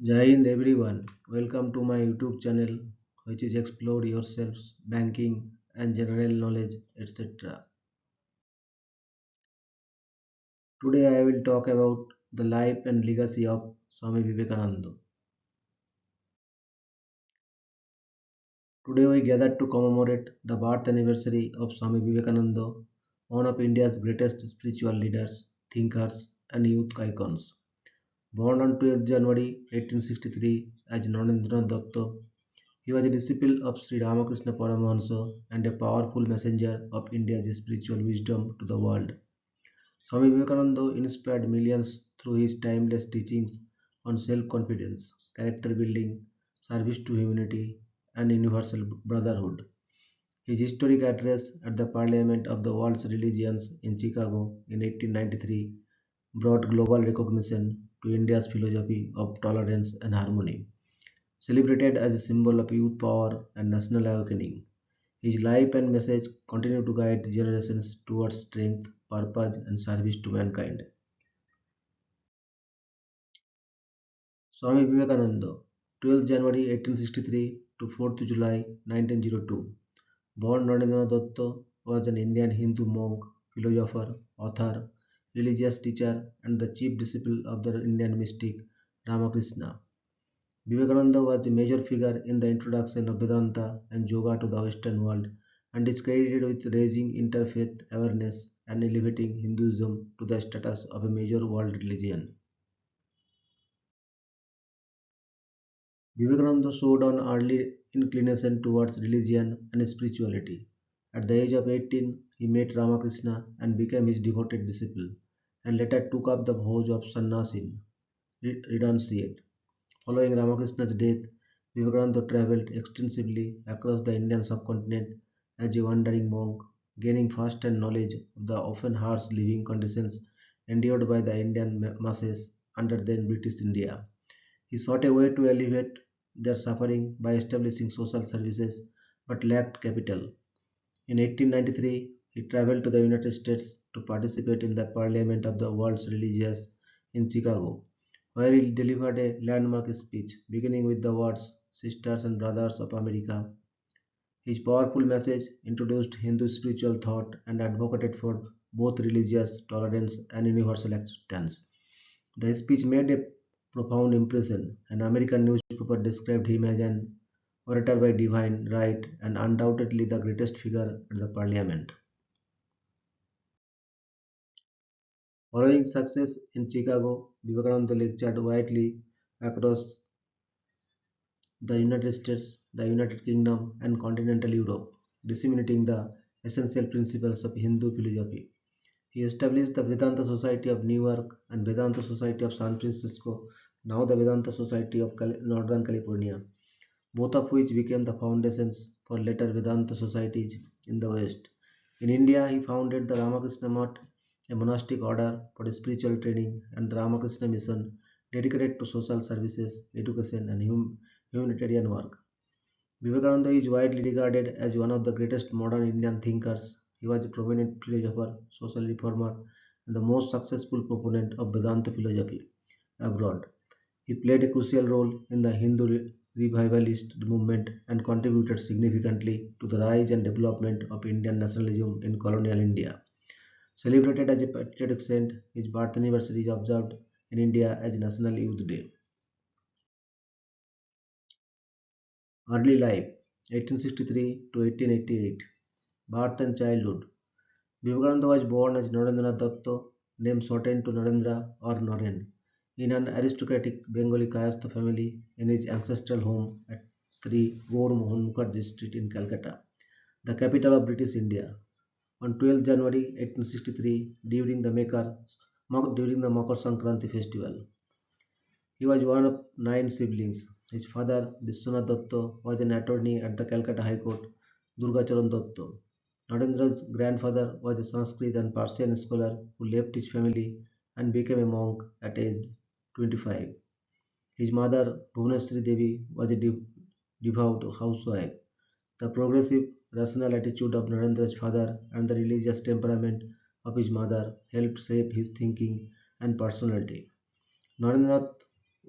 Jai Hind everyone. Welcome to my YouTube channel which is explore yourselves, banking and general knowledge etc. Today I will talk about the life and legacy of Swami Vivekananda. Today we gathered to commemorate the birth anniversary of Swami Vivekananda, one of India's greatest spiritual leaders, thinkers and youth icons. Born on 12th January 1863 as Narendranath Datta, he was a disciple of Sri Ramakrishna Paramahansa and a powerful messenger of India's spiritual wisdom to the world. Swami Vivekananda inspired millions through his timeless teachings on self-confidence, character building, service to humanity, and universal brotherhood. His historic address at the Parliament of the World's Religions in Chicago in 1893 brought global recognition to India's philosophy of tolerance and harmony. Celebrated as a symbol of youth power and national awakening, his life and message continue to guide generations towards strength, purpose, and service to mankind. Swami Vivekananda, 12th January 1863 to 4th July 1902, born Narendranath Datta, was an Indian Hindu monk, philosopher, author, religious teacher, and the chief disciple of the Indian mystic Ramakrishna. Vivekananda was a major figure in the introduction of Vedanta and Yoga to the Western world and is credited with raising interfaith awareness and elevating Hinduism to the status of a major world religion. Vivekananda showed an early inclination towards religion and spirituality. At the age of 18, he met Ramakrishna and became his devoted disciple, and later took up the vows of sannyasi renunciate. Following Ramakrishna's death, Vivekananda traveled extensively across the Indian subcontinent as a wandering monk, gaining first-hand knowledge of the often harsh living conditions endured by the Indian masses under then British India. He sought a way to alleviate their suffering by establishing social services but lacked capital. In 1893, he traveled to the United States to participate in the Parliament of the World's Religious in Chicago, where he delivered a landmark speech beginning with the words Sisters and Brothers of America. His powerful message introduced Hindu spiritual thought and advocated for both religious tolerance and universal acceptance. The speech made a profound impression. An American newspaper described him as an orator by divine right and undoubtedly the greatest figure at the parliament. Following success in Chicago, Vivekananda lectured widely across the United States, the United Kingdom, and continental Europe, disseminating the essential principles of Hindu philosophy. He established the Vedanta Society of New York and Vedanta Society of San Francisco, now the Vedanta Society of Northern California, both of which became the foundations for later Vedanta societies in the West. In India, he founded the Ramakrishna Math, a monastic order for spiritual training, and the Ramakrishna Mission, dedicated to social services, education, and humanitarian work. Vivekananda is widely regarded as one of the greatest modern Indian thinkers. He was a prominent philosopher, social reformer, and the most successful proponent of Vedanta philosophy abroad. He played a crucial role in the Hindu revivalist movement and contributed significantly to the rise and development of Indian nationalism in colonial India. Celebrated as a patriotic saint, his birth anniversary is observed in India as National Youth Day. Early life 1863 to 1888. Birth and childhood. Vivekananda was born as Narendranath Datta, name shortened to Narendra or Naren, in an aristocratic Bengali Kayastha family in his ancestral home at 3 Gaur Mohan Mukherjee Street in Calcutta, the capital of British India. On 12th January 1863, during the Makar Sankranti festival, he was one of nine siblings. His father, Vishwanath Datta, was an attorney at the Calcutta High Court, Durgacharan Datta. Narendra's grandfather was a Sanskrit and Persian scholar who left his family and became a monk at age 25. His mother, Bhuvaneshwari Devi, was a devout housewife. The progressive, rational attitude of Narendra's father and the religious temperament of his mother helped shape his thinking and personality. Narendranath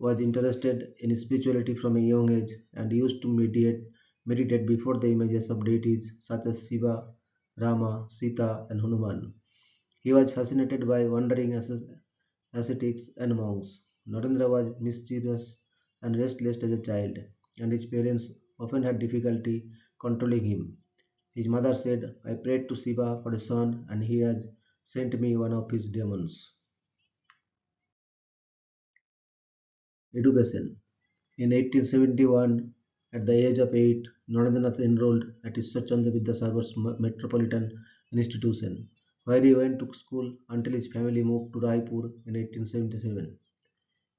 was interested in spirituality from a young age and used to meditate before the images of deities such as Shiva, Rama, Sita, and Hanuman. He was fascinated by wandering ascetics and monks. Narendra was mischievous and restless as a child, and his parents often had difficulty controlling him. His mother said, I prayed to Shiva for a son, and he has sent me one of his demons. Education. In 1871, at the age of 8, Narendranath enrolled at Ishwarchandra Vidyasagar's Metropolitan Institution, where he went to school until his family moved to Raipur in 1877.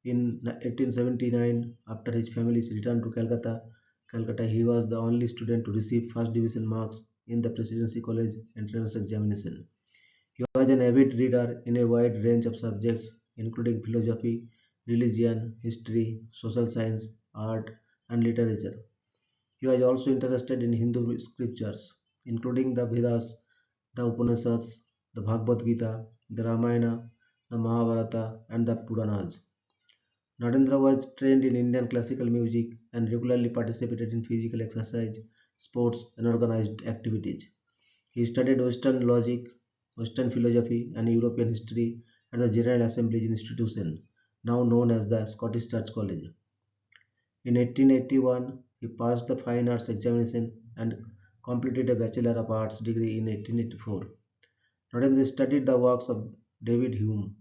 In 1879, after his family's return to Calcutta, he was the only student to receive first division marks in the Presidency College entrance examination. He was an avid reader in a wide range of subjects, including philosophy, religion, history, social science, art, and literature. He was also interested in Hindu scriptures, including the Vedas, the Upanishads, the Bhagavad Gita, the Ramayana, the Mahabharata, and the Puranas. Narendra was trained in Indian classical music and regularly participated in physical exercise, sports, and organized activities. He studied Western logic, Western philosophy, and European history at the General Assembly's institution, now known as the Scottish Church College. In 1881, he passed the Fine Arts examination and completed a Bachelor of Arts degree in 1884. Narendra studied the works of David Hume,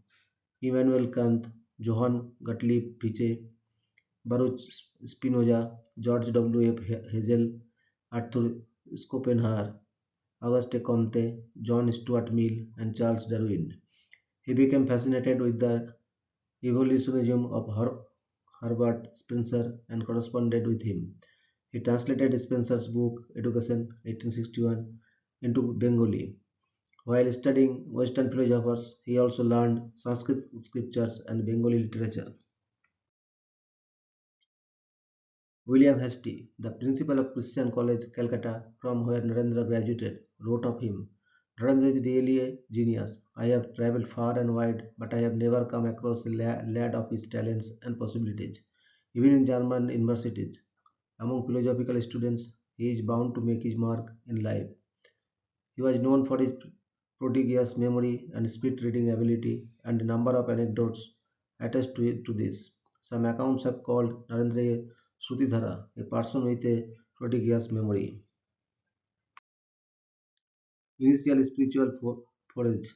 Immanuel Kant, Johann Gottlieb Fichte, Baruch Spinoza, George W. F. Hazel, Arthur Schopenhauer, Auguste Comte, John Stuart Mill, and Charles Darwin. He became fascinated with the evolutionism of Herbert Spencer and corresponded with him. He translated Spencer's book Education 1861 into Bengali. While studying Western philosophers, he also learned Sanskrit scriptures and Bengali literature. William Hastie, the principal of Christian College, Calcutta, from where Narendra graduated, wrote of him, Narendra is really a genius. I have travelled far and wide, but I have never come across a lad of his talents and possibilities. Even in German universities, among philosophical students, he is bound to make his mark in life. He was known for his prodigious memory and speed reading ability, and a number of anecdotes attest to this. Some accounts have called Narendra a Sutidhara, a person with a prodigious memory. Initial spiritual forage.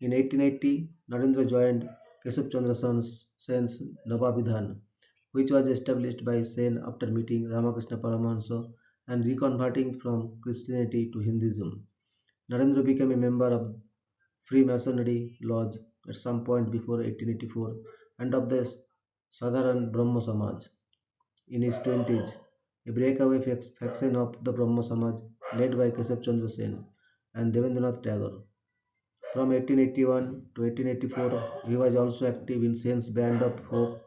In 1880, Narendra joined Keshav Chandra Sen's Navabidhan, which was established by Sen after meeting Ramakrishna Paramahansa and reconverting from Christianity to Hinduism. Narendra became a member of Freemasonry Lodge at some point before 1884 and of the Sadharan Brahmo Samaj. In his 20s, a breakaway faction of the Brahmo Samaj led by Keshav Chandra Sen and Devendranath Tagore. From 1881 to 1884, he was also active in Sen's Band of Hope,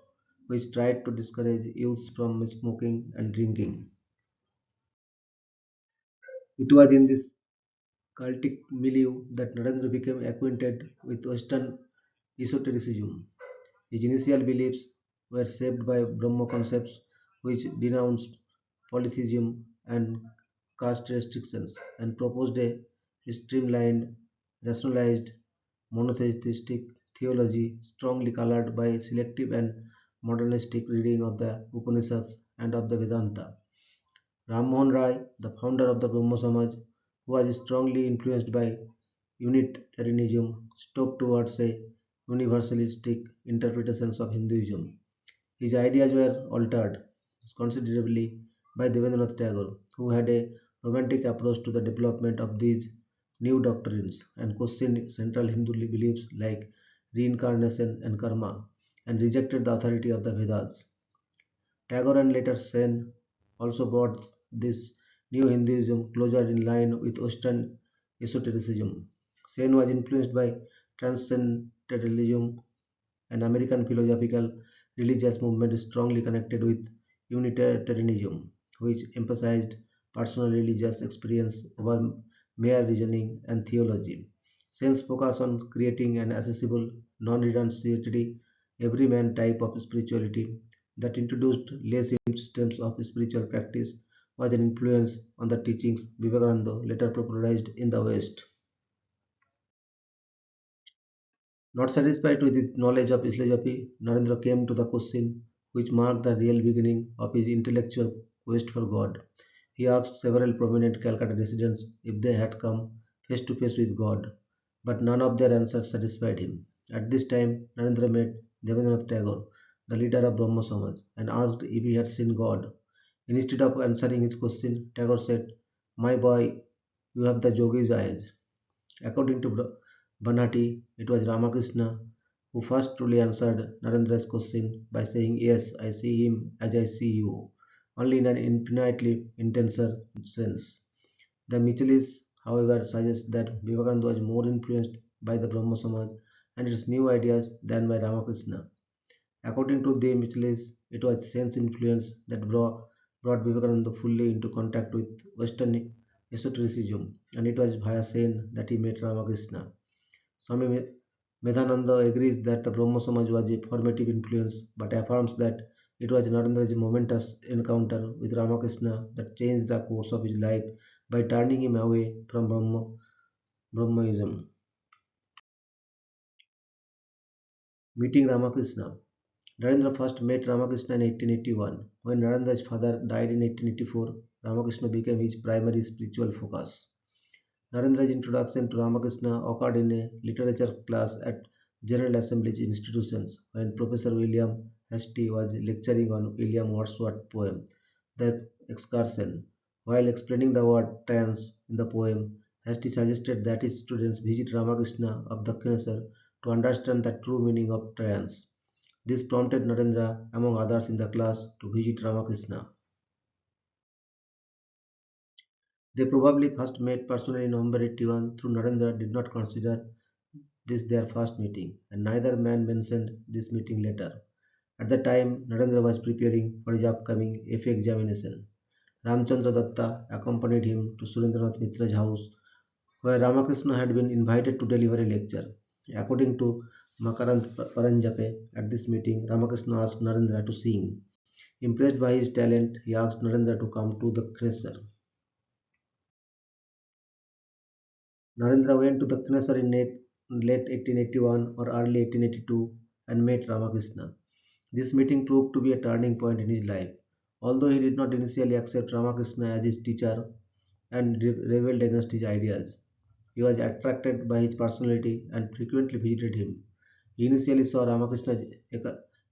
which tried to discourage youths from smoking and drinking. It was in this cultic milieu that Narendra became acquainted with Western esotericism. His initial beliefs were shaped by Brahmo concepts which denounced polytheism and caste restrictions and proposed a streamlined, rationalized, monotheistic theology strongly colored by selective and modernistic reading of the Upanishads and of the Vedanta. Ram Mohan Rai, the founder of the Brahmo Samaj, who was strongly influenced by Unitarianism, stooped towards a universalistic interpretations of Hinduism. His ideas were altered considerably by Devendranath Tagore, who had a romantic approach to the development of these new doctrines and questioned central Hindu beliefs like reincarnation and karma, and rejected the authority of the Vedas. Tagore and later Sen also brought this new Hinduism closer in line with Western esotericism. Sen was influenced by transcendentalism, an American philosophical religious movement strongly connected with Unitarianism, which emphasized personal religious experience over mere reasoning and theology. Sen's focus on creating an accessible, non-renunciatory everyman type of spirituality that introduced lay systems of spiritual practice was an influence on the teachings Vivekananda later popularized in the West. Not satisfied with his knowledge of philosophy, Narendra came to the question which marked the real beginning of his intellectual quest for God. He asked several prominent Calcutta residents if they had come face to face with God, but none of their answers satisfied him. At this time, Narendra met Devendranath Tagore, the leader of Brahmo Samaj, and asked if he had seen God. Instead of answering his question, Tagore said, "My boy, you have the yogi's eyes." According to Banati, it was Ramakrishna who first truly answered Narendra's question by saying, "Yes, I see him as I see you, only in an infinitely intenser sense." The Michaelis, however, suggest that Vivekananda was more influenced by the Brahmo Samaj and its new ideas than by Ramakrishna. According to the Michaelis, it was sense influence that brought Vivekananda fully into contact with Western esotericism, and it was via Sen that he met Ramakrishna. Swami Medhananda agrees that the Brahmo Samaj was a formative influence, but affirms that it was Narendra's momentous encounter with Ramakrishna that changed the course of his life by turning him away from Brahmaism. Meeting Ramakrishna. Narendra first met Ramakrishna in 1881. When Narendra's father died in 1884, Ramakrishna became his primary spiritual focus. Narendra's introduction to Ramakrishna occurred in a literature class at General Assembly institutions when Professor William Hastie was lecturing on William Wordsworth's poem, The Excursion. While explaining the word trance in the poem, Hastie suggested that his students visit Ramakrishna of Dakshineswar to understand the true meaning of trance. This prompted Narendra, among others in the class, to visit Ramakrishna. They probably first met personally in November 81, though Narendra did not consider this their first meeting, and neither man mentioned this meeting later. At the time, Narendra was preparing for his upcoming FA examination. Ramchandra Datta accompanied him to Surendranath Mitra's house, where Ramakrishna had been invited to deliver a lecture. According to Makarand Paranjape, at this meeting, Ramakrishna asked Narendra to sing. Impressed by his talent, he asked Narendra to come to the Knesset. Narendra went to the Knesset in late 1881 or early 1882 and met Ramakrishna. This meeting proved to be a turning point in his life. Although he did not initially accept Ramakrishna as his teacher and rebelled against his ideas, he was attracted by his personality and frequently visited him. He initially saw Ramakrishna's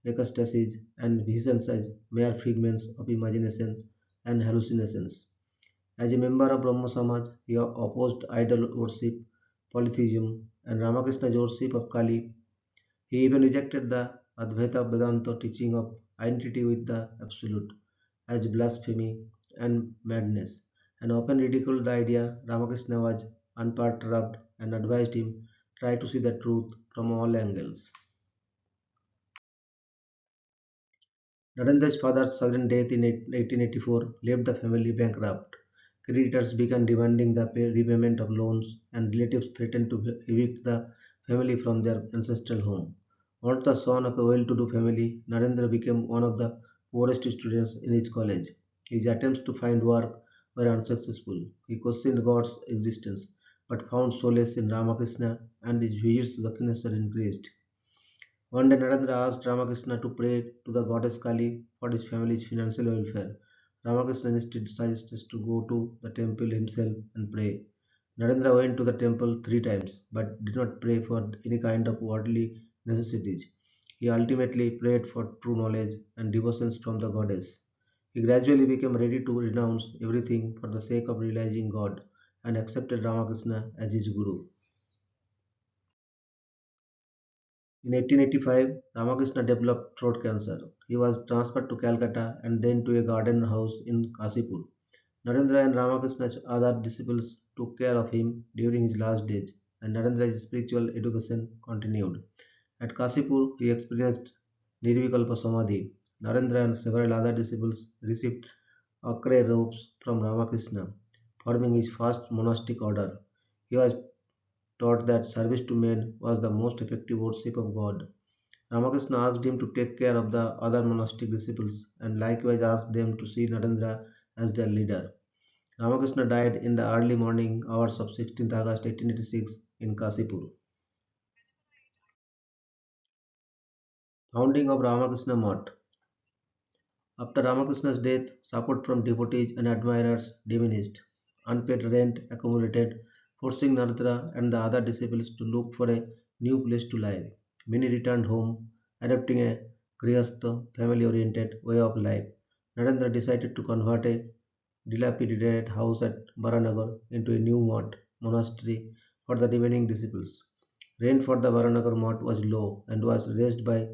ecstasies and visions as mere figments of imaginations and hallucinations. As a member of Brahmo Samaj, he opposed idol worship, polytheism, and Ramakrishna's worship of Kali. He even rejected the Advaita Vedanta teaching of identity with the Absolute as blasphemy and madness, and often ridiculed the idea Ramakrishna was unperturbed and advised him try to see the truth from all angles. Narendra's father's sudden death in 1884 left the family bankrupt. Creditors began demanding the repayment of loans, and relatives threatened to evict the family from their ancestral home. Once the son of a well-to-do family, Narendra became one of the poorest students in his college. His attempts to find work were unsuccessful. He questioned God's existence, but found solace in Ramakrishna, and his visits to the Knesset increased. One day Narendra asked Ramakrishna to pray to the goddess Kali for his family's financial welfare. Ramakrishna instead suggested to go to the temple himself and pray. Narendra went to the temple 3 times but did not pray for any kind of worldly necessities. He ultimately prayed for true knowledge and devotions from the goddess. He gradually became ready to renounce everything for the sake of realizing God and accepted Ramakrishna as his guru. In 1885, Ramakrishna developed throat cancer. He was transferred to Calcutta and then to a garden house in Kasipur. Narendra and Ramakrishna's other disciples took care of him during his last days, and Narendra's spiritual education continued. At Kasipur, he experienced Nirvikalpa Samadhi. Narendra and several other disciples received Akre robes from Ramakrishna, forming his first monastic order. He was taught that service to men was the most effective worship of God. Ramakrishna asked him to take care of the other monastic disciples and likewise asked them to see Narendra as their leader. Ramakrishna died in the early morning hours of 16th August 1886 in Kasipur. Founding of Ramakrishna Mutt. After Ramakrishna's death, support from devotees and admirers diminished. Unpaid rent accumulated, forcing Narendra and the other disciples to look for a new place to live. Many returned home, adopting a grihastha, family-oriented way of life. Narendra decided to convert a dilapidated house at Baranagar into a new monastery for the remaining disciples. Rent for the Baranagar mott was low and was raised by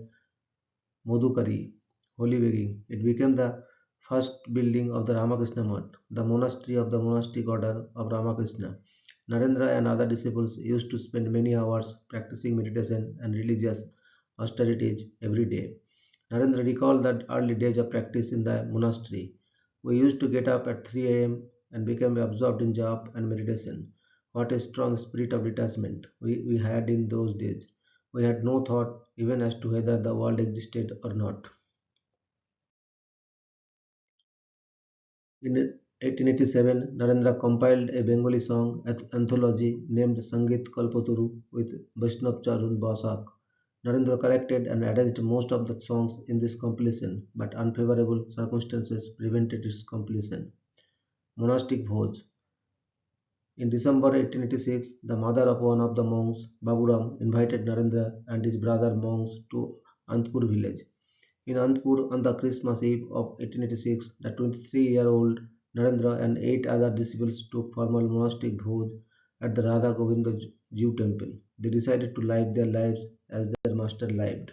Madhukari, holy begging. It became the first building of the Ramakrishna Mutt, the monastery of the monastic order of Ramakrishna. Narendra and other disciples used to spend many hours practicing meditation and religious austerities every day. Narendra recalled the early days of practice in the monastery. We used to get up at 3 a.m. and become absorbed in japa and meditation. What a strong spirit of detachment we had in those days. We had no thought even as to whether the world existed or not. In 1887, Narendra compiled a Bengali song anthology named Sangit Kalpaturu with Vaishnav Charun Basak. Narendra collected and arranged most of the songs in this compilation, but unfavorable circumstances prevented its completion. Monastic Bhoj. In December 1886, the mother of one of the monks, Baburam, invited Narendra and his brother monks to Antpur village. In Anandpur on the Christmas Eve of 1886, the 23-year-old Narendra and 8 other disciples took formal monastic bhoj at the Radha Govinda Jew temple. They decided to live their lives as their master lived.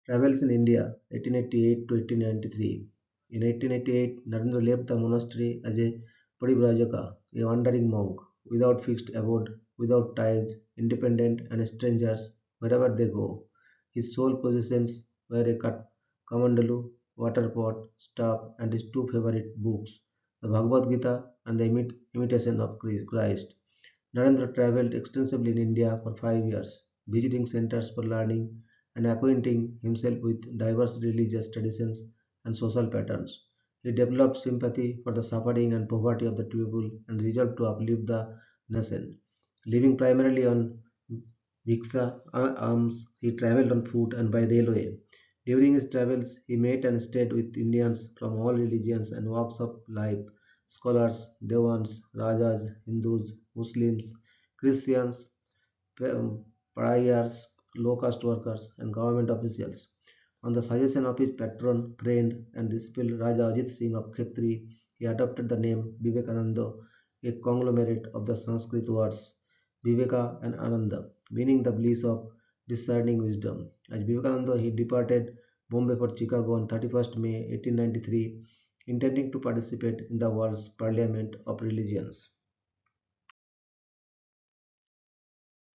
Travels in India 1888 to 1893. In 1888, Narendra left the monastery as a Parivrajaka, a wandering monk, without fixed abode, without ties, independent and strangers wherever they go. His sole possessions were a kamandalu, water pot, staff, and his two favorite books, the Bhagavad Gita and the Imitation of Christ. Narendra traveled extensively in India for 5 years, visiting centers for learning and acquainting himself with diverse religious traditions and social patterns. He developed sympathy for the suffering and poverty of the people and resolved to uplift the nation. Living primarily on bhiksha alms, he traveled on foot and by railway. During his travels, he met and stayed with Indians from all religions and walks of life, scholars, devans, rajas, Hindus, Muslims, Christians, pariahs, low-caste workers, and government officials. On the suggestion of his patron, friend, and disciple Raja Ajit Singh of Khetri, he adopted the name Vivekananda, a conglomerate of the Sanskrit words Viveka and Ananda, meaning the bliss of discerning wisdom. As Vivekananda, he departed Bombay for Chicago on 31st May 1893, intending to participate in the world's Parliament of Religions.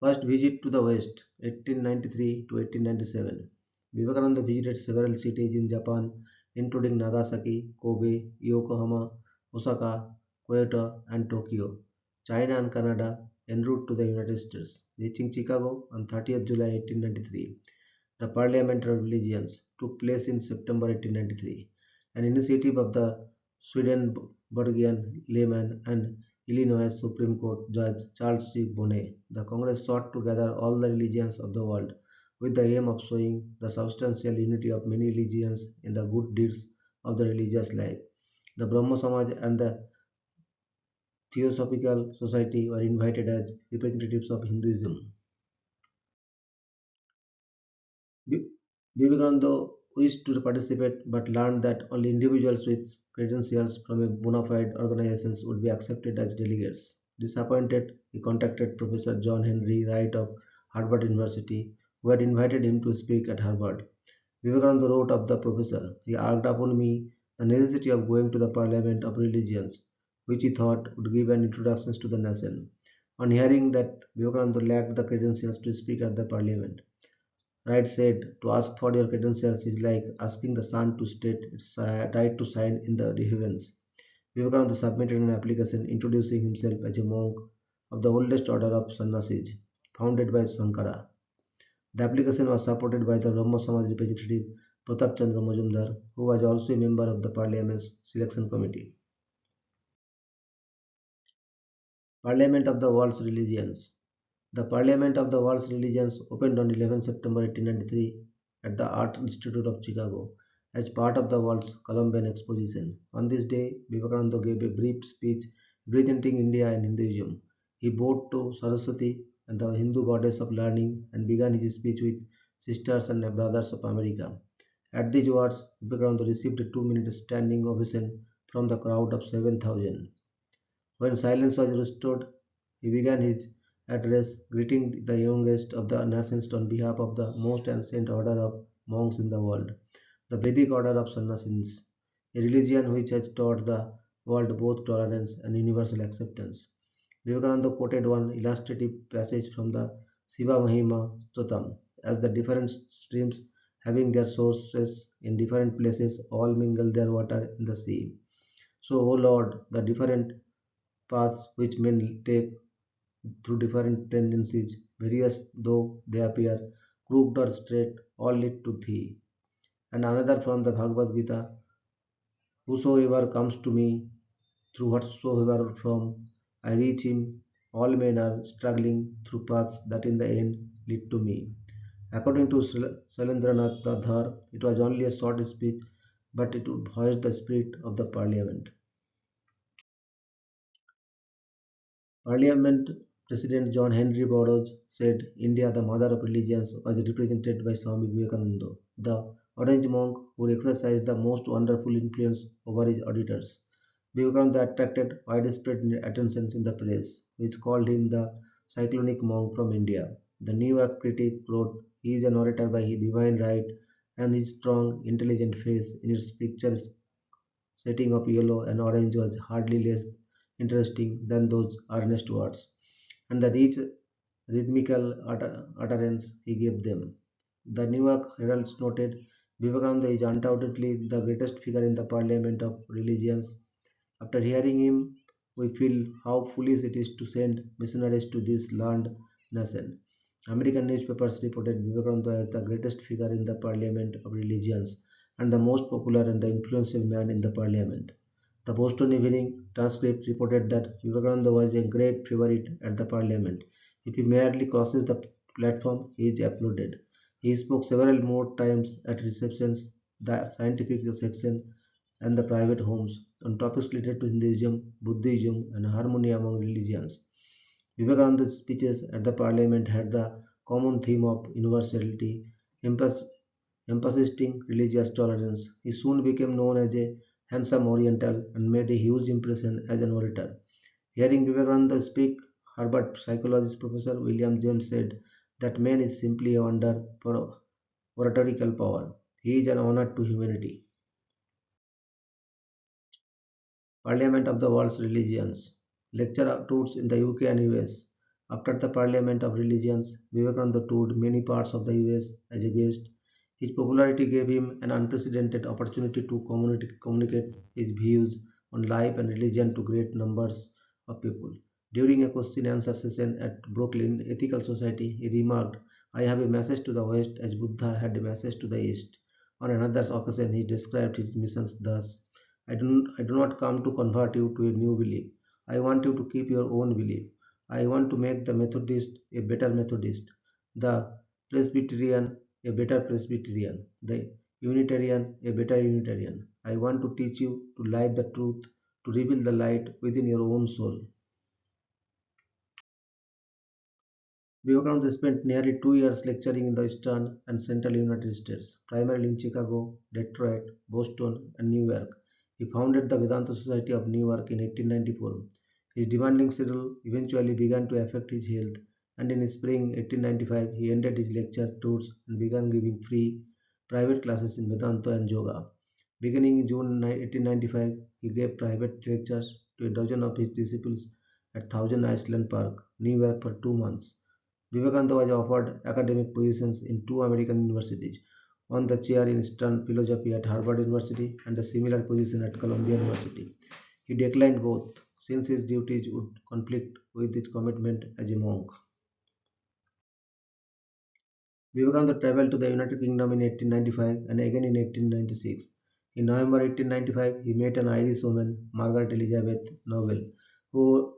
First visit to the West, 1893 to 1897. Vivekananda visited several cities in Japan, including Nagasaki, Kobe, Yokohama, Osaka, Kyoto, and Tokyo, China and Canada, en route to the United States, reaching Chicago on 30th July 1893. The Parliament of Religions took place in September 1893, an initiative of the Swedenborgian layman and Illinois Supreme Court Judge Charles C. Bonney. The Congress sought to gather all the religions of the world with the aim of showing the substantial unity of many religions in the good deeds of the religious life. The Brahmo Samaj and the Theosophical Society were invited as representatives of Hinduism. Vi- Vivekananda wished to participate but learned that only individuals with credentials from a bona fide organizations would be accepted as delegates. Disappointed, he contacted Professor John Henry Wright of Harvard University, who had invited him to speak at Harvard. Vivekananda wrote of the professor, "He urged upon me the necessity of going to the Parliament of Religions, which he thought would give an introduction to the nation." On hearing that Vivekananda lacked the credentials to speak at the Parliament, Wright said, "To ask for your credentials is like asking the sun to state its right to shine in the heavens." Vivekananda submitted an application introducing himself as a monk of the oldest order of sannyasis, founded by Sankara. The application was supported by the Brahmo Samaj representative Pratap Chandra Majumdar, who was also a member of the Parliament's selection committee. Parliament of the World's Religions. The Parliament of the World's Religions opened on 11 September 1893 at the Art Institute of Chicago as part of the World's Columbian Exposition. On this day, Vivekananda gave a brief speech representing India and Hinduism. He bowed to Saraswati and the Hindu goddess of learning and began his speech with Sisters and Brothers of America. At these words, Vivekananda received a 2 minute standing ovation from the crowd of 7,000. When silence was restored, he began his address, greeting the youngest of the nations on behalf of the most ancient order of monks in the world, the Vedic order of Sannyasins, a religion which has taught the world both tolerance and universal acceptance. Vivekananda quoted one illustrative passage from the Siva Mahima Stotam, as the different streams having their sources in different places all mingle their water in the sea. So, O Lord, the different paths which men take through different tendencies, various though they appear, crooked or straight, all lead to thee. And another from the Bhagavad Gita, whosoever comes to me through whatsoever from I reach him, all men are struggling through paths that in the end lead to me. According to Sailendranath Dhar, it was only a short speech, but it would hoist the spirit of the parliament. Parliament President John Henry Burroughs said India, the mother of religions, was represented by Swami Vivekananda, the orange monk who exercised the most wonderful influence over his auditors. Vivekananda attracted widespread attention in the press, which called him the cyclonic monk from India. The New York critic wrote, "He is an orator by his divine right, and his strong, intelligent face in its picturesque setting of yellow and orange was hardly less interesting than those earnest words, and the rich rhythmical utterance he gave them." The New York Herald noted, Vivekananda is undoubtedly the greatest figure in the parliament of religions. After hearing him, we feel how foolish it is to send missionaries to this learned nation. American newspapers reported Vivekananda as the greatest figure in the parliament of religions and the most popular and the influential man in the parliament. The Boston Evening Transcript reported that Vivekananda was a great favorite at the parliament. If he merely crosses the platform, he is applauded. He spoke several more times at receptions, the scientific section, and the private homes on topics related to Hinduism, Buddhism, and harmony among religions. Vivekananda's speeches at the parliament had the common theme of universality, emphasizing religious tolerance. He soon became known as a handsome Oriental and made a huge impression as an orator. Hearing Vivekananda speak, Harvard psychologist Professor William James said that man is simply a wonder for oratorical power. He is an honor to humanity. Parliament of the World's Religions. Lecture tours in the UK and US. After the Parliament of Religions, Vivekananda toured many parts of the US as a guest. His popularity gave him an unprecedented opportunity to communicate his views on life and religion to great numbers of people. During a question and answer session at Brooklyn Ethical Society, he remarked, "I have a message to the West as Buddha had a message to the East." On another occasion, he described his missions thus: I do not come to convert you to a new belief. I want you to keep your own belief. I want to make the Methodist a better Methodist, the Presbyterian a better Presbyterian, the Unitarian a better Unitarian. I want to teach you to live the truth, to reveal the light within your own soul. Vivekananda spent nearly 2 years lecturing in the eastern and central United States, primarily in Chicago, Detroit, Boston, and New York. He founded the Vedanta Society of New York in 1894. His demanding schedule eventually began to affect his health, and in spring 1895 he ended his lecture tours and began giving free private classes in Vedanta and Yoga. Beginning in June 1895, he gave private lectures to a dozen of his disciples at Thousand Island Park, New York for 2 months. Vivekananda was offered academic positions in two American universities, on the chair in Eastern philosophy at Harvard University and a similar position at Columbia University. He declined both, since his duties would conflict with his commitment as a monk. Vivekananda traveled to the United Kingdom in 1895 and again in 1896. In November 1895, he met an Irish woman, Margaret Elizabeth Noble, who,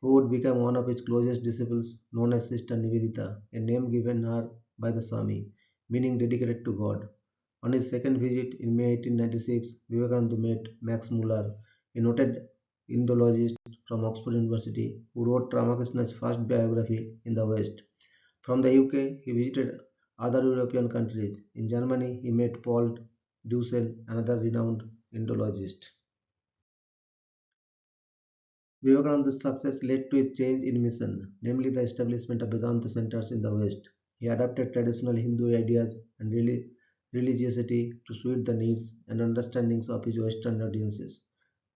who would become one of his closest disciples, known as Sister Nivedita, a name given her by the Swami, meaning dedicated to God. On his second visit in May 1896, Vivekananda met Max Muller, a noted Indologist from Oxford University, who wrote Ramakrishna's first biography in the West. From the UK, he visited other European countries. In Germany, he met Paul Dussel, another renowned Indologist. Vivekananda's success led to a change in mission, namely the establishment of Vedanta centers in the West. He adapted traditional Hindu ideas and religiosity to suit the needs and understandings of his Western audiences,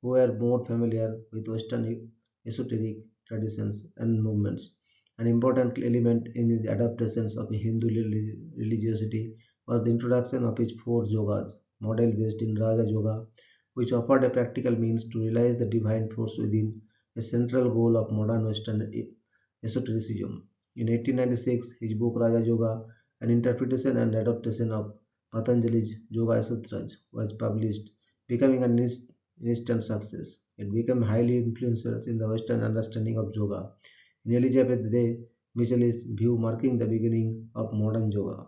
who were more familiar with Western esoteric traditions and movements. An important element in his adaptations of Hindu religiosity was the introduction of his four yogas, model based in Raja Yoga, which offered a practical means to realize the divine force within, a central goal of modern Western esotericism. In 1896, his book Raja Yoga, an interpretation and adaptation of Patanjali's Yoga Sutras, was published, becoming an instant success. It became highly influential in the Western understanding of yoga. In Elizabeth Day Michel's view, marking the beginning of modern yoga.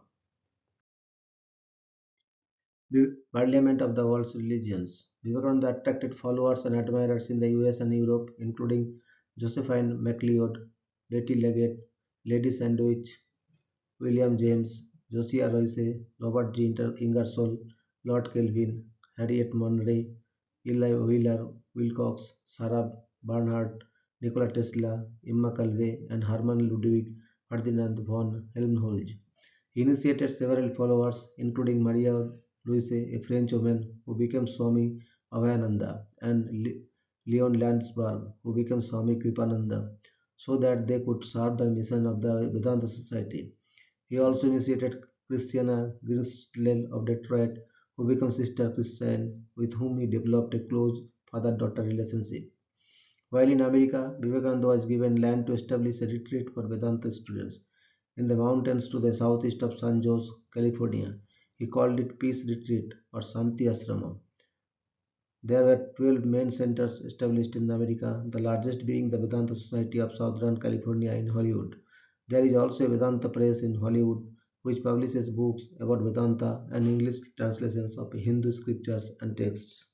Parliament of the world's religions. Vivekananda attracted followers and admirers in the US and Europe, including Josephine MacLeod, Betty Leggett, Lady Sandwich, William James, Josiah Royce, Robert G. Ingersoll, Lord Kelvin, Harriet Monroe, Eli Wheeler Wilcox, Sarah Bernhardt, Nikola Tesla, Emma Calvé, and Hermann Ludwig Ferdinand von Helmholtz. He initiated several followers, including Maria Louise, a French woman who became Swami Abhayananda, and Leon Landsberg, who became Swami Kripananda, so that they could serve the mission of the Vedanta Society. He also initiated Christiana Gristle of Detroit, who became Sister Christian, with whom he developed a close father-daughter relationship. While in America, Vivekananda was given land to establish a retreat for Vedanta students in the mountains to the southeast of San Jose, California. He called it Peace Retreat or Santi Asrama. There were 12 main centers established in America, the largest being the Vedanta Society of Southern California in Hollywood. There is also a Vedanta Press in Hollywood, which publishes books about Vedanta and English translations of Hindu scriptures and texts.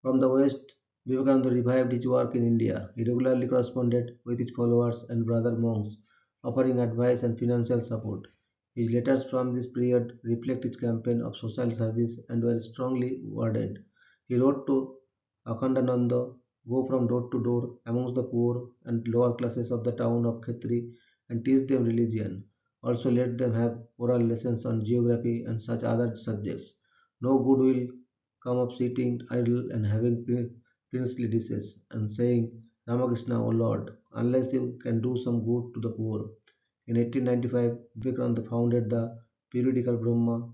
From the West, Vivekananda revived his work in India. He regularly corresponded with his followers and brother monks, offering advice and financial support. His letters from this period reflect his campaign of social service and were strongly worded. He wrote to Akhandananda, go from door to door amongst the poor and lower classes of the town of Khetri and teach them religion. Also let them have oral lessons on geography and such other subjects. No good will come of sitting idle and having princely dishes and saying, Ramakrishna, O Lord, unless you can do some good to the poor. In 1895, Vivekananda founded the periodical Brahma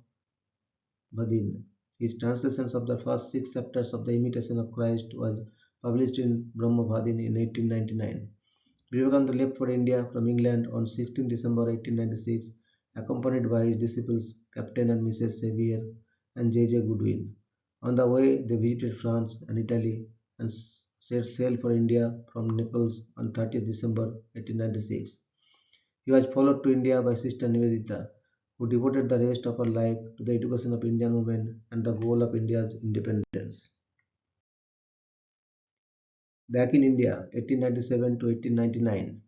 Badin. His translations of the first six chapters of the Imitation of Christ was published in Brahma Badin in 1899. Vivekananda left for India from England on 16 December 1896, accompanied by his disciples Captain and Mrs. Xavier and J. J. Goodwin. On the way, they visited France and Italy and set sail for India from Naples on 30th December 1896. He was followed to India by Sister Nivedita, who devoted the rest of her life to the education of Indian women and the goal of India's independence. Back in India, 1897 to 1899,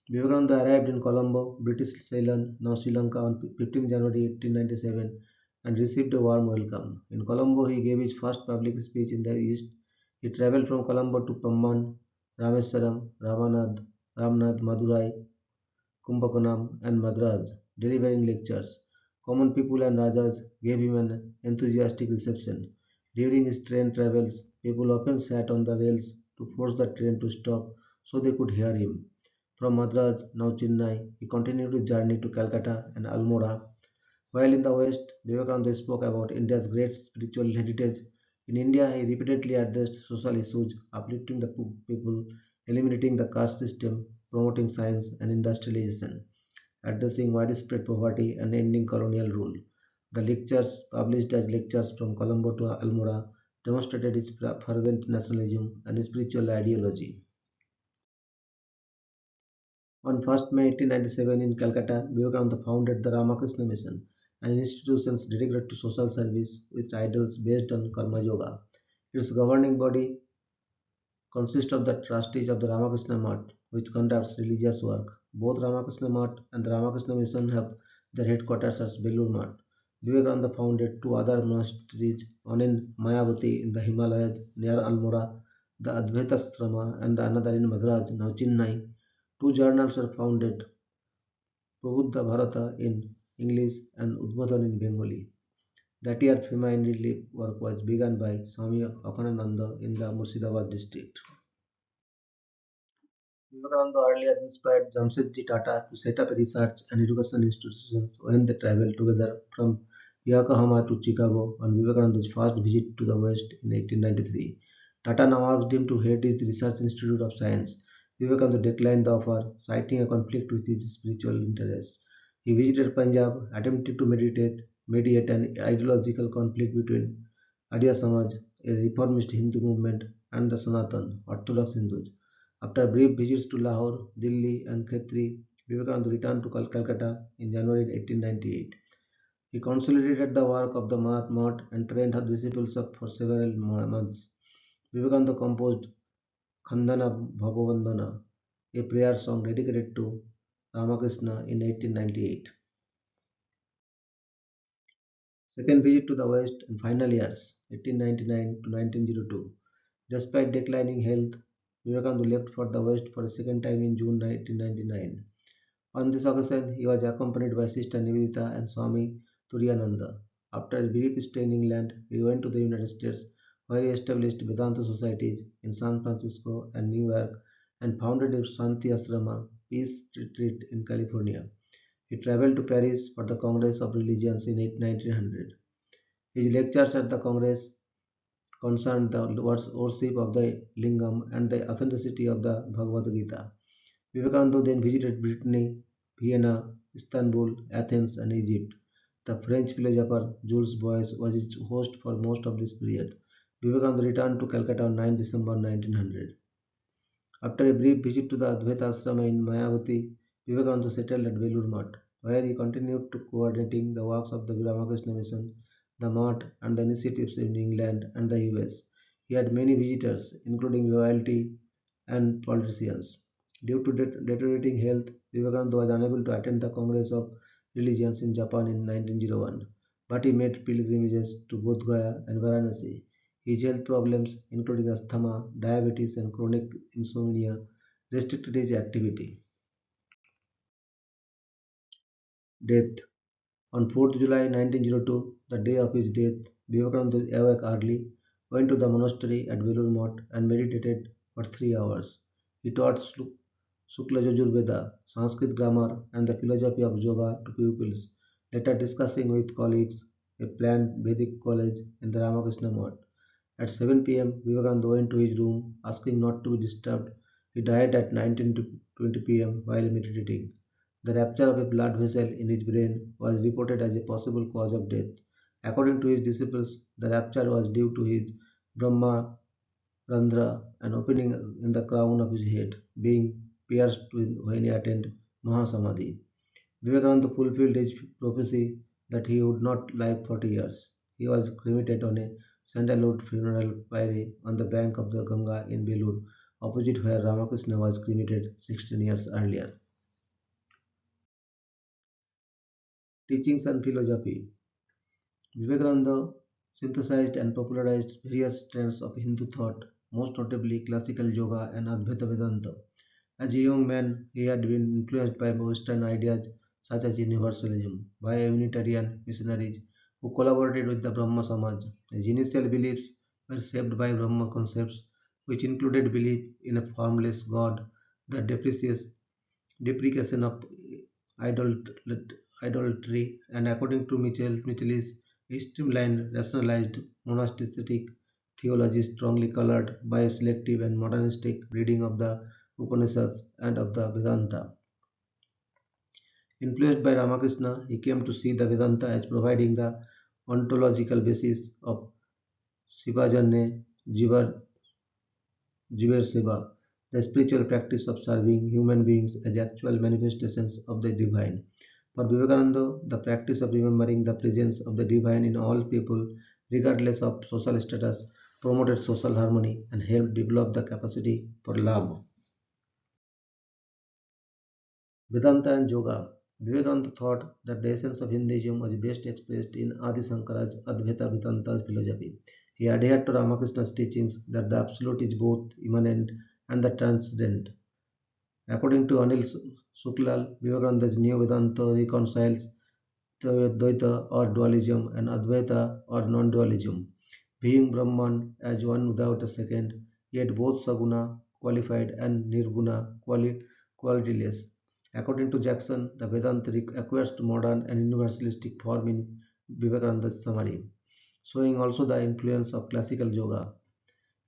Vivekananda arrived in Colombo, British Ceylon, now Sri Lanka, on 15 January 1897 and received a warm welcome. In Colombo, he gave his first public speech in the East. He travelled from Colombo to Pamban, Rameswaram, Ramnath, Madurai, Kumbakonam, and Madras, delivering lectures. Common people and Rajas gave him an enthusiastic reception. During his train travels, people often sat on the rails to force the train to stop so they could hear him. From Madras, now Chennai, he continued his journey to Calcutta and Almora. While in the West, Vivekananda spoke about India's great spiritual heritage. In India, he repeatedly addressed social issues, uplifting the people, eliminating the caste system, promoting science and industrialization, addressing widespread poverty and ending colonial rule. The lectures, published as lectures from Colombo to Almora, demonstrated his fervent nationalism and spiritual ideology. On 1st May 1897 in Calcutta, Vivekananda founded the Ramakrishna Mission, an institution dedicated to social service with ideals based on Karma Yoga. Its governing body consists of the trustees of the Ramakrishna Math, which conducts religious work. Both Ramakrishna Math and the Ramakrishna Mission have their headquarters at Belur Math. Vivekananda founded two other monasteries, one in Mayavati in the Himalayas near Almora, the Advaita Asrama, and the another in Madras, now Chennai. Two journals were founded, Prabuddha Bharata in English and Udbodhan in Bengali. That year, female relief work was begun by Swami Vivekananda in the Murshidabad district. Vivekananda earlier inspired Jamshedji Tata to set up research and educational institutions when they traveled together from Yokohama to Chicago on Vivekananda's first visit to the West in 1893. Tata now asked him to head his research institute of science. Vivekananda declined the offer, citing a conflict with his spiritual interests. He visited Punjab, attempting to mediate an ideological conflict between Arya Samaj, a reformist Hindu movement, and the Sanatan, Orthodox Hindus. After brief visits to Lahore, Delhi, and Khetri, Vivekananda returned to Calcutta in January 1898. He consolidated the work of the Math and trained her disciples up for several months. Vivekananda composed Khandana Bhavavandana, a prayer song dedicated to Ramakrishna in 1898. Second visit to the West and final years, 1899 to 1902. Despite declining health, Vivekananda left for the West for a second time in June 1899. On this occasion, he was accompanied by Sister Nivedita and Swami Turiyananda. After a brief stay in England, he went to the United States, where he established Vedanta societies in San Francisco and New York and founded a Shanti Asrama peace retreat in California. He traveled to Paris for the Congress of Religions in 1900. His lectures at the Congress concerned the worship of the Lingam and the authenticity of the Bhagavad Gita. Vivekananda then visited Brittany, Vienna, Istanbul, Athens, and Egypt. The French philosopher Jules Boyce was his host for most of this period. Vivekananda returned to Calcutta on 9 December 1900. After a brief visit to the Advaita Asrama in Mayavati, Vivekananda settled at Velur Math, where he continued to coordinating the works of the Ramakrishna Mission, the Math, and the initiatives in England and the US. He had many visitors, including royalty and politicians. Due to deteriorating health, Vivekananda was unable to attend the Congress of Religions in Japan in 1901, but he made pilgrimages to Bodh Gaya and Varanasi. His health problems, including asthma, diabetes, and chronic insomnia, restricted his activity. Death. On 4th July 1902, the day of his death, Vivekananda awoke early, went to the monastery at Velur Math, and meditated for 3 hours. He taught Shukla Yajurveda, Sanskrit grammar, and the philosophy of yoga to pupils, later discussing with colleagues a planned Vedic college in the Ramakrishna Math. At 7 p.m., Vivekananda went to his room, asking not to be disturbed. He died at 19 to 20 p.m. while meditating. The rupture of a blood vessel in his brain was reported as a possible cause of death. According to his disciples, the rupture was due to his Brahma Randhra, an opening in the crown of his head, being pierced when he attained Mahasamadhi. Vivekananda fulfilled his prophecy that he would not live 40 years. He was cremated on a sandalwood funeral pyre on the bank of the Ganga in Belur, opposite where Ramakrishna was cremated 16 years earlier. Teachings and philosophy. Vivekananda synthesized and popularized various strands of Hindu thought, most notably classical yoga and Advaita Vedanta. As a young man, he had been influenced by Western ideas such as universalism by Unitarian missionaries who collaborated with the Brahma Samaj. His initial beliefs were shaped by Brahma concepts, which included belief in a formless God, the deprecation of idolat- idolatry, and according to Michelis, a streamlined, rationalized monastic theology strongly colored by a selective and modernistic reading of the Upanishads, and of the Vedanta. Influenced by Ramakrishna, he came to see the Vedanta as providing the ontological basis of Sivajanne Jiva Jiver Seva, the spiritual practice of serving human beings as actual manifestations of the divine. For Vivekananda, the practice of remembering the presence of the divine in all people, regardless of social status, promoted social harmony and helped develop the capacity for love. Vedanta and Yoga. Vivekananda thought that the essence of Hinduism was best expressed in Adi Shankara's Advaita Vedanta philosophy. He adhered to Ramakrishna's teachings that the absolute is both immanent and the transcendent. According to Anil Suklal, Vivekananda's New Vedanta reconciles Dvaita or dualism and Advaita or non-dualism, being Brahman as one without a second, yet both Saguna, qualified, and Nirguna, qualityless. According to Jackson, the Vedanta acquires modern and universalistic form in Vivekananda's summary, showing also the influence of classical yoga.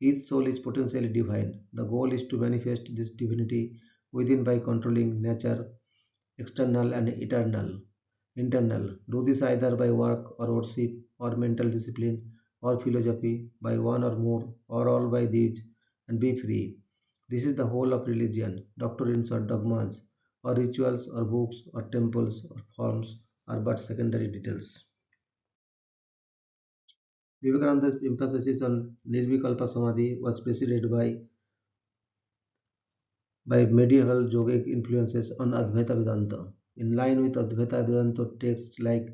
Each soul is potentially divine. The goal is to manifest this divinity within by controlling nature, external and internal. Do this either by work or worship or mental discipline or philosophy, by one or more, or all by these, and be free. This is the whole of religion. Doctrines or dogmas, or rituals or books or temples or forms are but secondary details. Vivekananda's emphasis on Nirvikalpa Samadhi was preceded by medieval yogic influences on Advaita Vedanta. In line with Advaita Vedanta texts like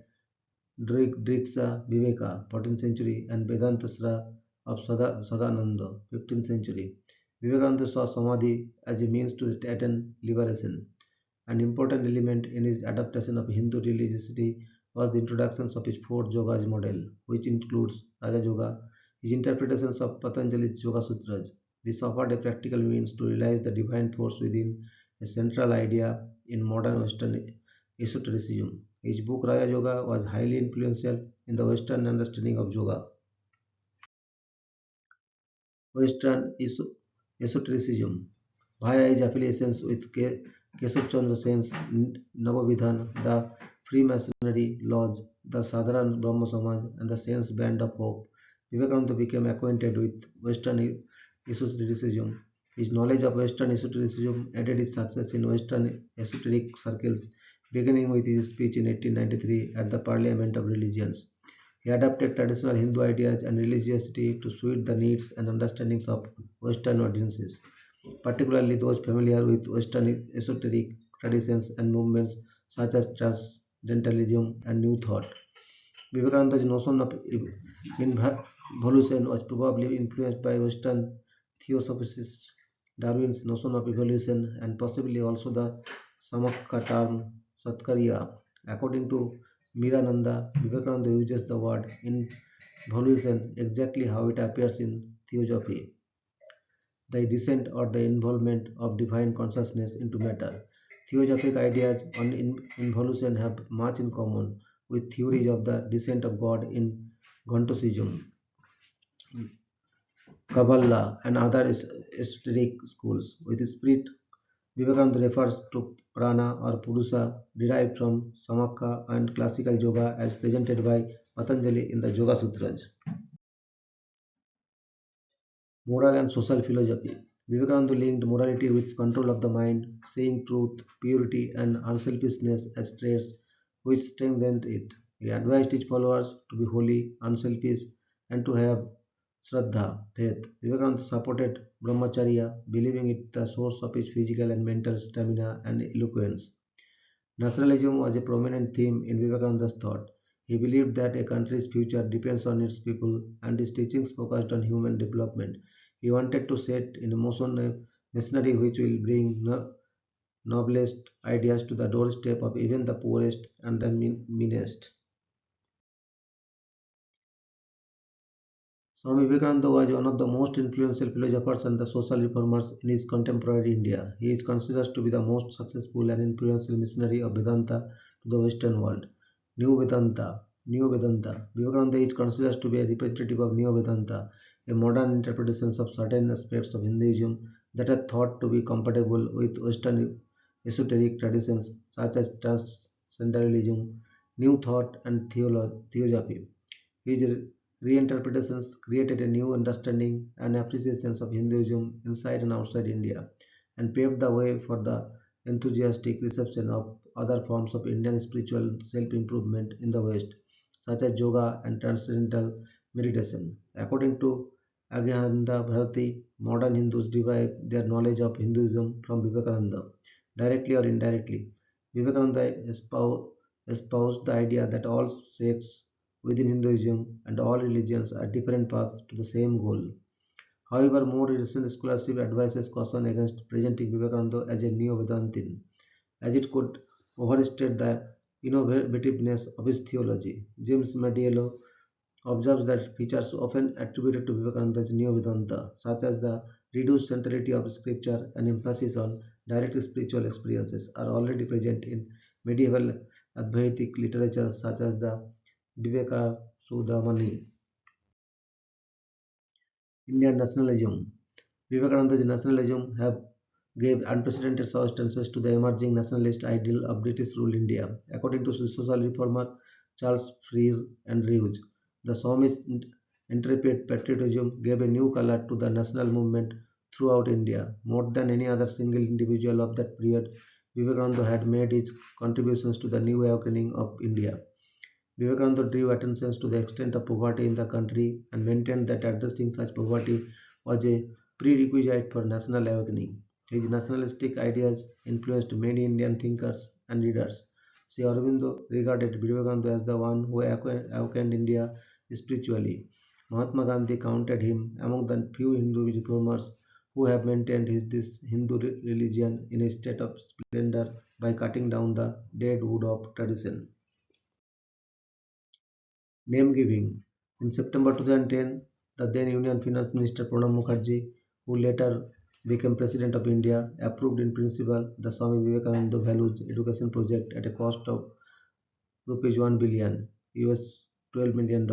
Driksha Viveka, 14th century, and Vedantasra of Sadananda, 15th century, Vivekananda saw Samadhi as a means to attain liberation. An important element in his adaptation of Hindu religiosity was the introduction of his four yogas model, which includes Raja Yoga, his interpretations of Patanjali's Yoga Sutras. This offered a practical means to realize the divine force within, a central idea in modern Western esotericism. His book Raja Yoga was highly influential in the Western understanding of yoga. Western esotericism, via his affiliations with Keshav Sen's Navavidhan, the Freemasonry Lodge, the Sadharan Brahma Samaj, and the Sen's Band of Hope, Vivekananda became acquainted with Western esotericism. His knowledge of Western esotericism aided his success in Western esoteric circles, beginning with his speech in 1893 at the Parliament of Religions. He adapted traditional Hindu ideas and religiosity to suit the needs and understandings of Western audiences, particularly those familiar with Western esoteric traditions and movements such as Transcendentalism and New Thought. Vivekananda's notion of evolution was probably influenced by Western theosophists, Darwin's notion of evolution, and possibly also the Samakya term Satkarya. According to Mirananda, Vivekananda uses the word involution exactly how it appears in theosophy, the descent or the involvement of divine consciousness into matter. Theosophic ideas on involution have much in common with theories of the descent of God in Gnosticism, Kabbalah, and other esoteric schools. With spirit, Vivekananda refers to prana or purusha derived from Samakya and classical yoga as presented by Patanjali in the Yoga Sutras. Moral and social philosophy. Vivekananda linked morality with control of the mind, seeing truth, purity, and unselfishness as traits which strengthened it. He advised his followers to be holy, unselfish, and to have Shraddha, faith. Vivekananda supported Brahmacharya, believing it the source of his physical and mental stamina and eloquence. Nationalism was a prominent theme in Vivekananda's thought. He believed that a country's future depends on its people, and his teachings focused on human development. He wanted to set in motion a machinery which will bring noblest ideas to the doorstep of even the poorest and the meanest. Swami Vivekananda was one of the most influential philosophers and the social reformers in his contemporary India. He is considered to be the most successful and influential missionary of Vedanta to the Western world. New Vedanta. New Vedanta. Vivekananda is considered to be a representative of New Vedanta, a modern interpretation of certain aspects of Hinduism that are thought to be compatible with Western esoteric traditions such as transcendentalism, New Thought, and theosophy. His reinterpretations created a new understanding and appreciation of Hinduism inside and outside India, and paved the way for the enthusiastic reception of other forms of Indian spiritual self-improvement in the West, such as yoga and transcendental meditation. According to Agyahanda Bharati, modern Hindus derive their knowledge of Hinduism from Vivekananda, directly or indirectly. Vivekananda espoused the idea that all sects within Hinduism and all religions are different paths to the same goal. However, more recent scholarship advises caution against presenting Vivekananda as a neo-Vedantin, as it could overstate the innovativeness of his theology. James Mediello observes that features often attributed to Vivekananda's Neo-Vedanta, such as the reduced centrality of scripture and emphasis on direct spiritual experiences, are already present in medieval Advaitic literature such as the Viveka Sudamani. Indian nationalism. Vivekananda's nationalism have gave unprecedented substances to the emerging nationalist ideal of British rule India. According to social reformer Charles Freer and Hughes, the Swami's intrepid patriotism gave a new color to the national movement throughout India. More than any other single individual of that period, Vivekananda had made his contributions to the new awakening of India. Vivekananda drew attention to the extent of poverty in the country and maintained that addressing such poverty was a prerequisite for national awakening. His nationalistic ideas influenced many Indian thinkers and leaders. Sri Aurobindo regarded Vivekananda as the one who awakened India spiritually. Mahatma Gandhi counted him among the few Hindu reformers who have maintained this Hindu religion in a state of splendor by cutting down the dead wood of tradition. Name giving. In September 2010, the then Union Finance Minister Pranab Mukherjee, who later became President of India, approved in principle the Swami Vivekananda Values Education Project at a cost of rupees 1 billion US $12 million.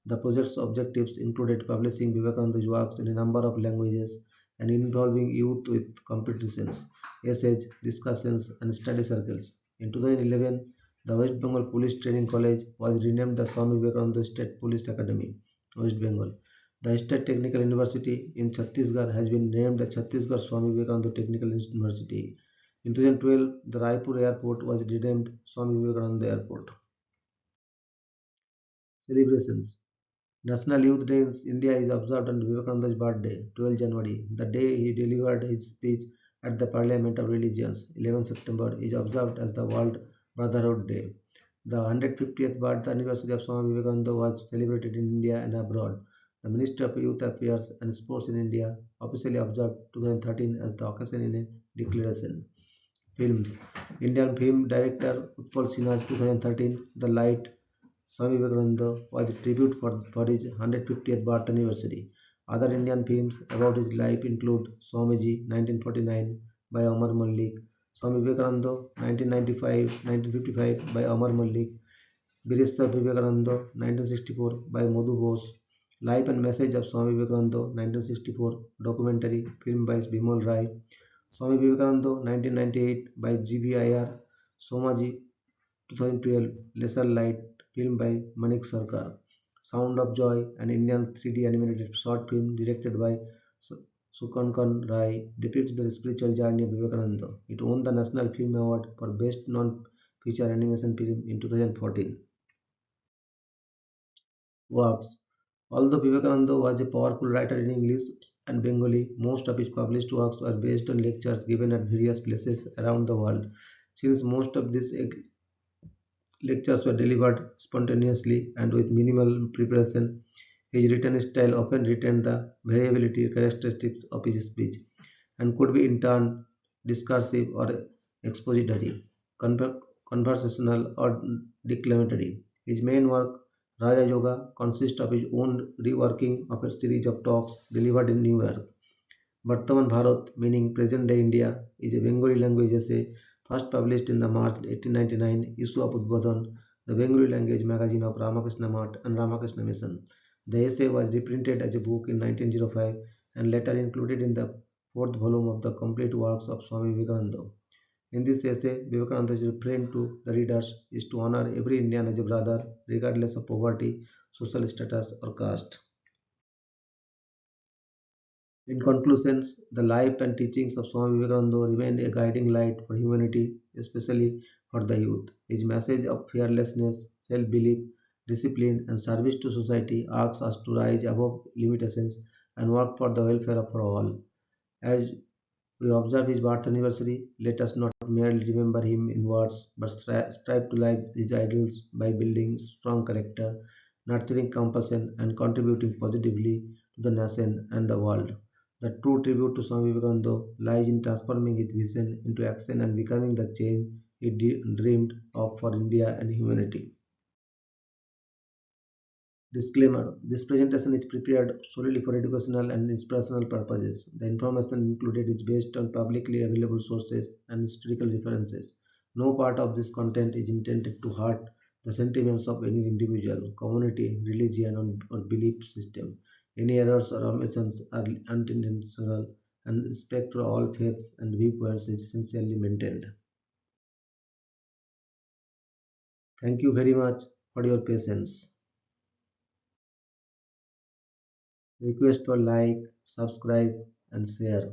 The project's objectives included publishing Vivekananda's works in a number of languages and involving youth with competitions, essays, discussions, and study circles. In 2011, the West Bengal Police Training College was renamed the Swami Vivekananda State Police Academy, West Bengal. The State Technical University in Chhattisgarh has been named the Chhattisgarh Swami Vivekananda Technical University. In 2012, the Raipur Airport was renamed Swami Vivekananda Airport. Celebrations. National Youth Day in India is observed on Vivekananda's birthday, 12 January. The day he delivered his speech at the Parliament of Religions, 11 September, is observed as the World Brotherhood Day. The 150th birth anniversary of Swami Vivekananda was celebrated in India and abroad. The Ministry of Youth Affairs and Sports in India officially observed 2013 as the occasion in a declaration. Films. Indian film director Utpal Sinha's 2013 The Light Swami Vivekananda was a tribute for his 150th birth anniversary. Other Indian films about his life include Swamiji 1949 by Amar Malik, Swami Vivekananda 1955 by Amar Malik, Birissa Vivekananda 1964 by Madhu Bose, Life and Message of Swami Vivekananda 1964 documentary film by Bimal Rai, Swami Vivekananda 1998 by GVIR, Somaji 2012 Lesser Light film by Manik Sarkar. Sound of Joy, an Indian 3D animated short film directed by Sukankan Rai, depicts the spiritual journey of Vivekananda. It won the National Film Award for Best Non-Feature Animation Film in 2014. Works. Although Vivekananda was a powerful writer in English and Bengali, most of his published works were based on lectures given at various places around the world. Since most of these lectures were delivered spontaneously and with minimal preparation, his written style often retained the variability characteristics of his speech and could be in turn discursive or expository, conversational or declamatory. His main work, Raja Yoga, consists of his own reworking of a series of talks delivered in New York. Bartaman Bharat, meaning present day India, is a Bengali language essay first published in the March 1899 issue of Udbodhan, the Bengali language magazine of Ramakrishna Math and Ramakrishna Mission. The essay was reprinted as a book in 1905 and later included in the fourth volume of the complete works of Swami Vivekananda. In this essay, Vivekananda is referring to the readers is to honor every Indian as a brother, regardless of poverty, social status, or caste. In conclusion, the life and teachings of Swami Vivekananda remain a guiding light for humanity, especially for the youth. His message of fearlessness, self-belief, discipline, and service to society asks us to rise above limitations and work for the welfare of all. As we observe his birth anniversary, let us not merely remember him in words, but strive to live his ideals by building strong character, nurturing compassion, and contributing positively to the nation and the world. The true tribute to Swami Vivekananda lies in transforming his vision into action and becoming the change he dreamed of for India and humanity. Disclaimer: this presentation is prepared solely for educational and inspirational purposes. The information included is based on publicly available sources and historical references. No part of this content is intended to hurt the sentiments of any individual, community, religion, or belief system. Any errors or omissions are unintentional, and respect for all faiths and viewpoints is sincerely maintained. Thank you very much for your patience. Request for like, subscribe, and share.